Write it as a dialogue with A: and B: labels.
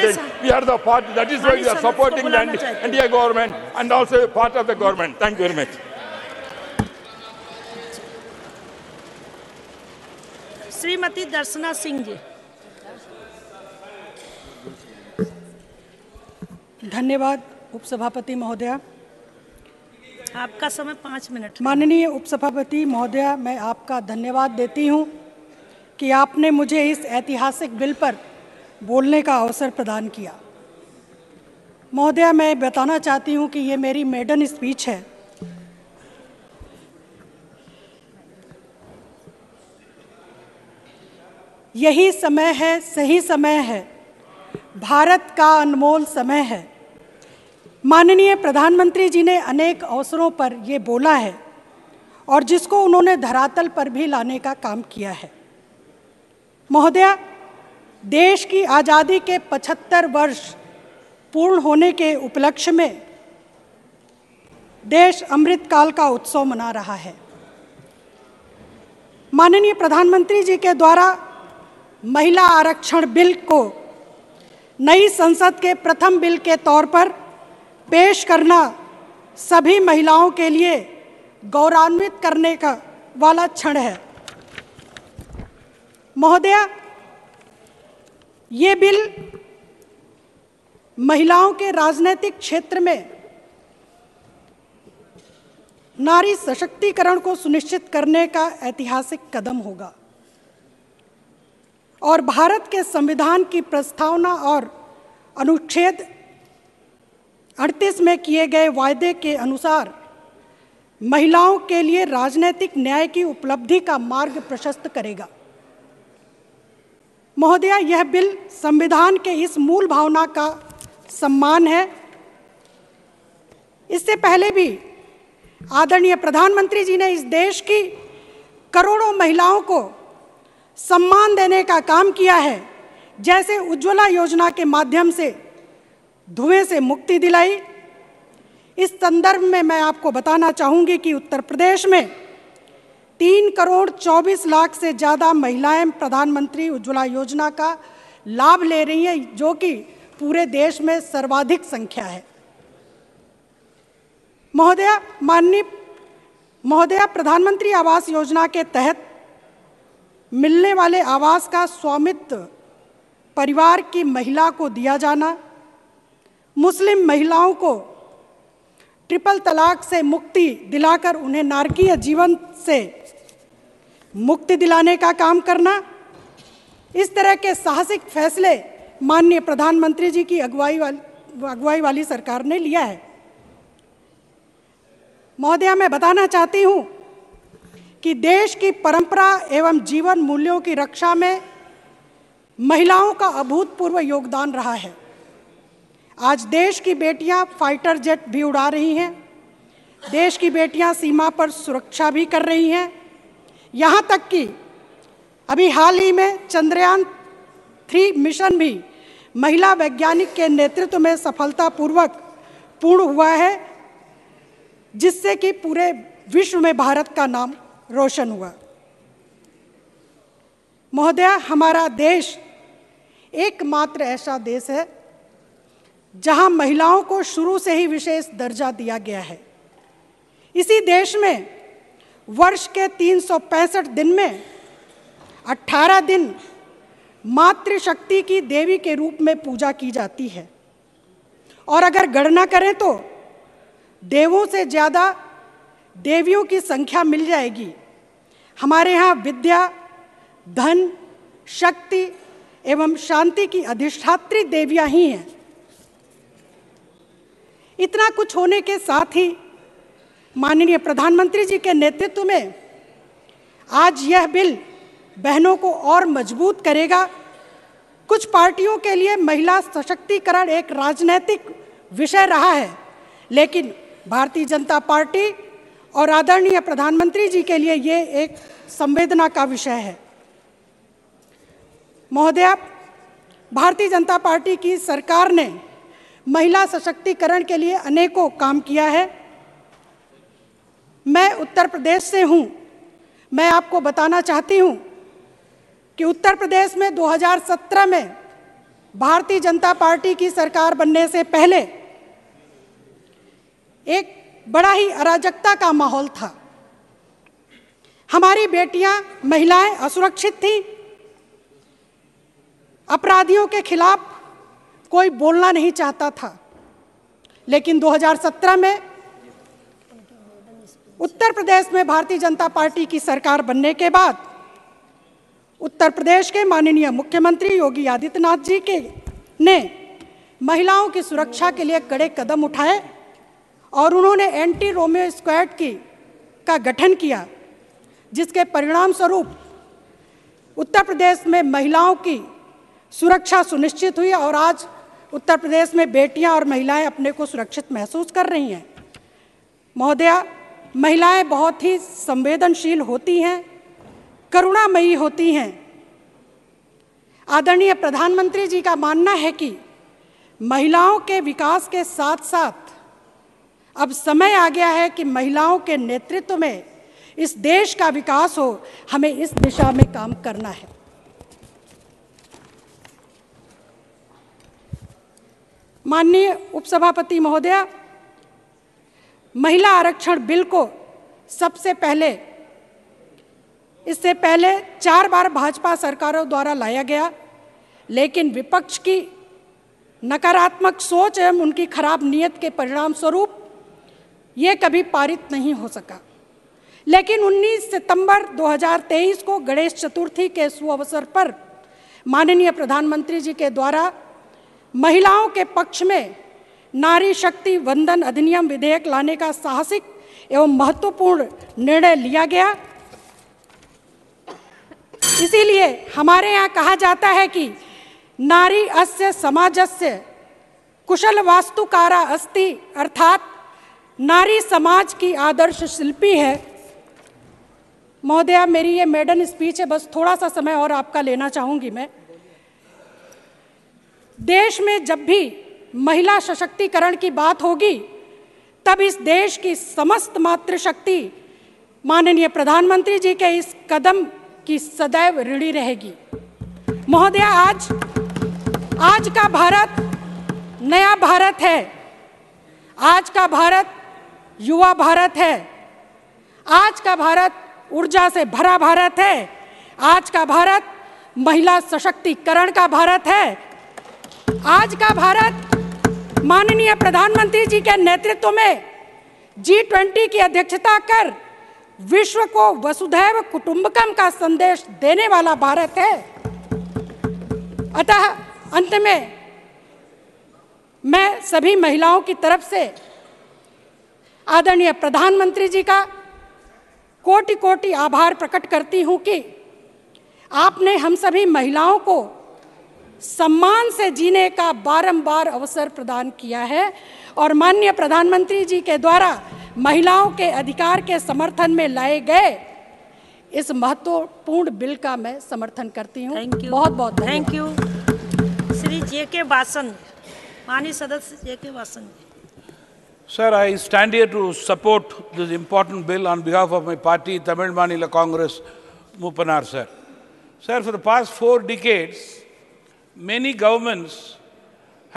A: supported. We are the party. That is why we are supporting the NDA government and also part of the government. Thank you very much.
B: Shrimati दर्शना सिंह जी।
C: धन्यवाद उपसभापति महोदया।
B: आपका समय 5 minute.
C: माननीय उपसभापति महोदया, मैं आपका धन्यवाद देती हूं कि आपने मुझे इस ऐतिहासिक बिल पर बोलने का अवसर प्रदान किया। महोदया, मैं बताना चाहती हूं कि ये मेरी मेडन स्पीच है। यही समय है, सही समय है, भारत का अनमोल समय है। माननीय प्रधानमंत्री जी ने अनेक अवसरों पर ये बोला है और जिसको उन्होंने धरातल पर भी लाने का काम किया है। महोदया, देश की आज़ादी के 75 वर्ष पूर्ण होने के उपलक्ष्य में देश अमृतकाल का उत्सव मना रहा है। माननीय प्रधानमंत्री जी के द्वारा महिला आरक्षण बिल को नई संसद के प्रथम बिल के तौर पर पेश करना सभी महिलाओं के लिए गौरवान्वित करने का वाला क्षण है। महोदया, ये बिल महिलाओं के राजनीतिक क्षेत्र में नारी सशक्तिकरण को सुनिश्चित करने का ऐतिहासिक कदम होगा और भारत के संविधान की प्रस्तावना और अनुच्छेद 38 में किए गए वायदे के अनुसार महिलाओं के लिए राजनीतिक न्याय की उपलब्धि का मार्ग प्रशस्त करेगा। महोदया, यह बिल संविधान के इस मूल भावना का सम्मान है। इससे पहले भी आदरणीय प्रधानमंत्री जी ने इस देश की करोड़ों महिलाओं को सम्मान देने का काम किया है, जैसे उज्ज्वला योजना के माध्यम से धुएं से मुक्ति दिलाई। इस संदर्भ में मैं आपको बताना चाहूँगी कि उत्तर प्रदेश में 3 करोड़ 24 लाख से ज़्यादा महिलाएं प्रधानमंत्री उज्ज्वला योजना का लाभ ले रही हैं, जो कि पूरे देश में सर्वाधिक संख्या है। महोदया, प्रधानमंत्री आवास योजना के तहत मिलने वाले आवास का स्वामित्व परिवार की महिला को दिया जाना, मुस्लिम महिलाओं को ट्रिपल तलाक से मुक्ति दिलाकर उन्हें नारकीय जीवन से मुक्ति दिलाने का काम करना, इस तरह के साहसिक फैसले माननीय प्रधानमंत्री जी की अगुवाई वाली सरकार ने लिया है। महोदया, मैं बताना चाहती हूँ कि देश की परंपरा एवं जीवन मूल्यों की रक्षा में महिलाओं का अभूतपूर्व योगदान रहा है। आज देश की बेटियां फाइटर जेट भी उड़ा रही हैं, देश की बेटियां सीमा पर सुरक्षा भी कर रही हैं। यहाँ तक कि अभी हाल ही में चंद्रयान 3 मिशन भी महिला वैज्ञानिक के नेतृत्व में सफलतापूर्वक पूर्ण हुआ है, जिससे कि पूरे विश्व में भारत का नाम रोशन हुआ। महोदया, हमारा देश एकमात्र ऐसा देश है जहां महिलाओं को शुरू से ही विशेष दर्जा दिया गया है। इसी देश में वर्ष के 365 दिन में 18 दिन मातृशक्ति की देवी के रूप में पूजा की जाती है और अगर गणना करें तो देवों से ज़्यादा देवियों की संख्या मिल जाएगी। हमारे यहाँ विद्या, धन, शक्ति एवं शांति की अधिष्ठात्री देवियाँ ही हैं। इतना कुछ होने के साथ ही माननीय प्रधानमंत्री जी के नेतृत्व में आज यह बिल बहनों को और मजबूत करेगा। कुछ पार्टियों के लिए महिला सशक्तिकरण एक राजनीतिक विषय रहा है, लेकिन भारतीय जनता पार्टी और आदरणीय प्रधानमंत्री जी के लिए ये एक संवेदना का विषय है। महोदया, भारतीय जनता पार्टी की सरकार ने महिला सशक्तिकरण के लिए अनेकों काम किया है। मैं उत्तर प्रदेश से हूँ। मैं आपको बताना चाहती हूँ कि उत्तर प्रदेश में 2017 में भारतीय जनता पार्टी की सरकार बनने से पहले एक बड़ा ही अराजकता का माहौल था। हमारी बेटियां, महिलाएं असुरक्षित थीं। अपराधियों के खिलाफ कोई बोलना नहीं चाहता था। लेकिन 2017 में उत्तर प्रदेश में भारतीय जनता पार्टी की सरकार बनने के बाद उत्तर प्रदेश के माननीय मुख्यमंत्री योगी आदित्यनाथ जी ने महिलाओं की सुरक्षा के लिए कड़े कदम उठाए और उन्होंने एंटी रोमियो स्क्वाड का गठन किया, जिसके परिणाम स्वरूप उत्तर प्रदेश में महिलाओं की सुरक्षा सुनिश्चित हुई और आज उत्तर प्रदेश में बेटियां और महिलाएं अपने को सुरक्षित महसूस कर रही हैं। महोदया, महिलाएं बहुत ही संवेदनशील होती हैं, करुणामयी होती हैं। आदरणीय प्रधानमंत्री जी का मानना है कि महिलाओं के विकास के साथ साथ अब समय आ गया है कि महिलाओं के नेतृत्व में इस देश का विकास हो। हमें इस दिशा में काम करना है। माननीय उपसभापति महोदया, महिला आरक्षण बिल को इससे पहले 4 बार भाजपा सरकारों द्वारा लाया गया, लेकिन विपक्ष की नकारात्मक सोच एवं उनकी खराब नीयत के परिणाम स्वरूप ये कभी पारित नहीं हो सका। लेकिन 19 सितंबर 2023 को गणेश चतुर्थी के शुभ अवसर पर माननीय प्रधानमंत्री जी के द्वारा महिलाओं के पक्ष में नारी शक्ति वंदन अधिनियम विधेयक लाने का साहसिक एवं महत्वपूर्ण निर्णय लिया गया। इसीलिए हमारे यहाँ कहा जाता है कि नारी अस्य समाजस्य कुशल वास्तुकारा अस्ति, अर्थात नारी समाज की आदर्श शिल्पी है। महोदया, मेरी ये मेडन स्पीच है, बस थोड़ा सा समय और आपका लेना चाहूँगी मैं। देश में जब भी महिला सशक्तिकरण की बात होगी, तब इस देश की समस्त मातृशक्ति माननीय प्रधानमंत्री जी के इस कदम की सदैव ऋणी रहेगी। महोदया, आज का भारत नया भारत है। आज का भारत युवा भारत है। आज का भारत ऊर्जा से भरा भारत है। आज का भारत महिला सशक्तिकरण का भारत है। आज का भारत माननीय प्रधानमंत्री जी के नेतृत्व में G20 की अध्यक्षता कर विश्व को वसुधैव कुटुंबकम का संदेश देने वाला भारत है। अतः अंत में मैं सभी महिलाओं की तरफ से आदरणीय प्रधानमंत्री जी का कोटि कोटि आभार प्रकट करती हूं कि आपने हम सभी महिलाओं को सम्मान से जीने का बारंबार अवसर प्रदान किया है और माननीय प्रधानमंत्री जी के द्वारा महिलाओं के अधिकार के समर्थन में लाए गए इस महत्वपूर्ण बिल का मैं समर्थन करती हूँ। बहुत बहुत
B: thank you. Shri J.K. Vasan, माननीय सदस्य J.K. Vasan.
D: Sir, I stand here to support this important bill on behalf of my party, Tamil Maanila Congress, Moopanar, sir. Sir, for the past 4 decades, many governments